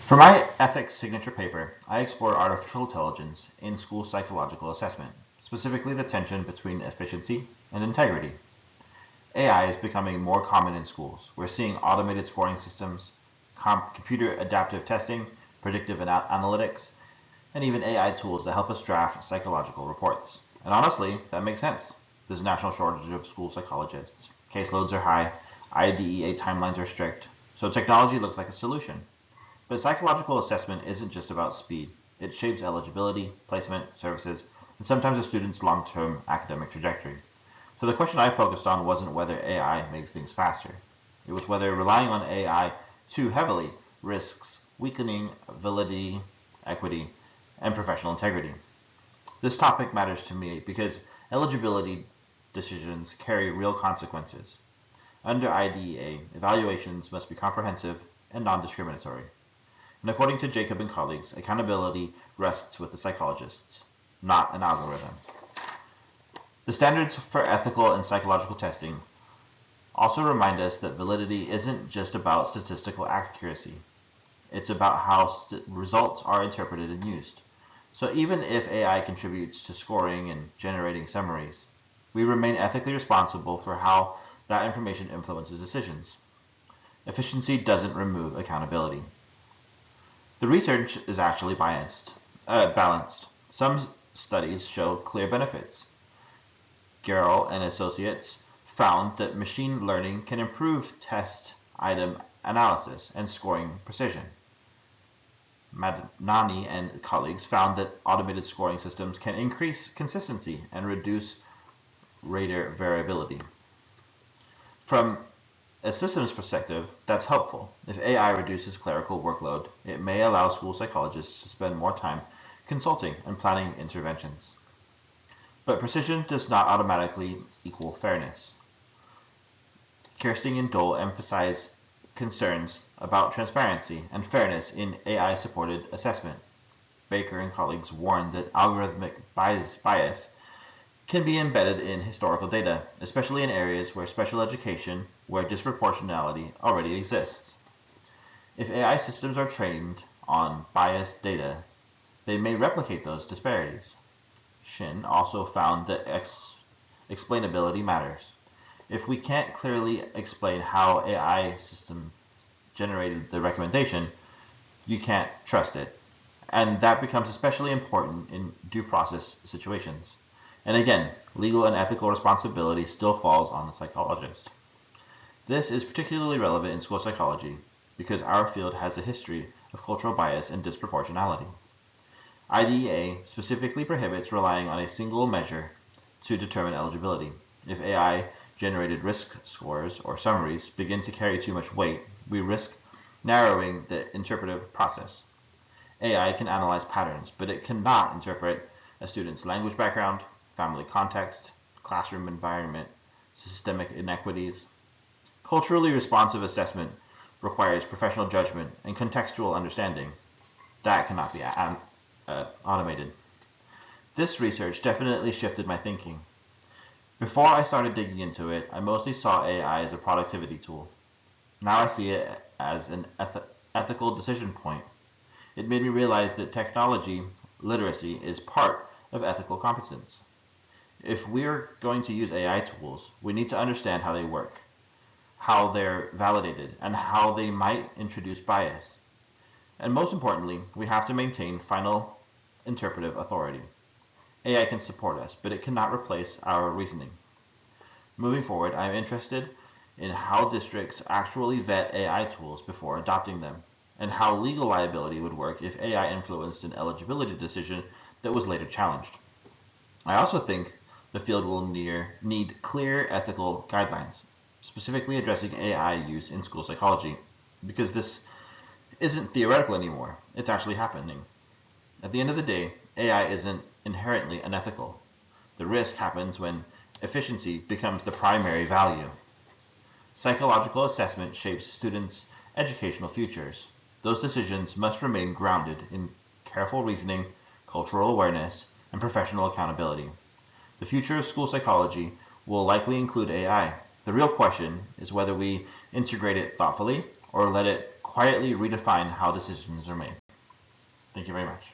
For my ethics signature paper, I explored artificial intelligence in school psychological assessment, specifically the tension between efficiency and integrity. AI is becoming more common in schools. We're seeing automated scoring systems, computer adaptive testing, predictive analytics, and even AI tools that help us draft psychological reports. And honestly, that makes sense. There's a national shortage of school psychologists. Caseloads are high, IDEA timelines are strict, so technology looks like a solution. But psychological assessment isn't just about speed. It shapes eligibility, placement, services, and sometimes a student's long-term academic trajectory. So the question I focused on wasn't whether AI makes things faster. It was whether relying on AI too heavily risks weakening validity, equity, and professional integrity. This topic matters to me because eligibility decisions carry real consequences. Under IDEA, evaluations must be comprehensive and non-discriminatory. And according to Jacob and colleagues, accountability rests with the psychologists, not an algorithm. The standards for ethical and psychological testing also remind us that validity isn't just about statistical accuracy. It's about how results are interpreted and used. So even if AI contributes to scoring and generating summaries, we remain ethically responsible for how that information influences decisions. Efficiency doesn't remove accountability. The research is actually balanced. Some studies show clear benefits. Garrell and associates found that machine learning can improve test item analysis and scoring precision. Madnani and colleagues found that automated scoring systems can increase consistency and reduce rater variability. From a systems perspective, that's helpful. If AI reduces clerical workload, it may allow school psychologists to spend more time consulting and planning interventions. But precision does not automatically equal fairness. Kirsting and Dole emphasize concerns about transparency and fairness in AI-supported assessment. Baker and colleagues warn that algorithmic bias can be embedded in historical data, especially in areas where special education, where disproportionality already exists. If AI systems are trained on biased data, they may replicate those disparities. Shin also found that explainability matters. If we can't clearly explain how AI system generated the recommendation, you can't trust it. And that becomes especially important in due process situations. And again, legal and ethical responsibility still falls on the psychologist. This is particularly relevant in school psychology because our field has a history of cultural bias and disproportionality. IDEA specifically prohibits relying on a single measure to determine eligibility. If AI-generated risk scores or summaries begin to carry too much weight, we risk narrowing the interpretive process. AI can analyze patterns, but it cannot interpret a student's language background, family context, classroom environment, systemic inequities. Culturally responsive assessment requires professional judgment and contextual understanding. That cannot be automated. This research definitely shifted my thinking. Before I started digging into it, I mostly saw AI as a productivity tool. Now I see it as an ethical decision point. It made me realize that technology literacy is part of ethical competence. If we're going to use AI tools, we need to understand how they work, how they're validated, and how they might introduce bias. And most importantly, we have to maintain final interpretive authority. AI can support us, but it cannot replace our reasoning. Moving forward, I'm interested in how districts actually vet AI tools before adopting them, and how legal liability would work if AI influenced an eligibility decision that was later challenged. I also think the field will need clear ethical guidelines, specifically addressing AI use in school psychology, because this isn't theoretical anymore, it's actually happening. At the end of the day, AI isn't inherently unethical. The risk happens when efficiency becomes the primary value. Psychological assessment shapes students' educational futures. Those decisions must remain grounded in careful reasoning, cultural awareness, and professional accountability. The future of school psychology will likely include AI. The real question is whether we integrate it thoughtfully or let it quietly redefine how decisions are made. Thank you very much.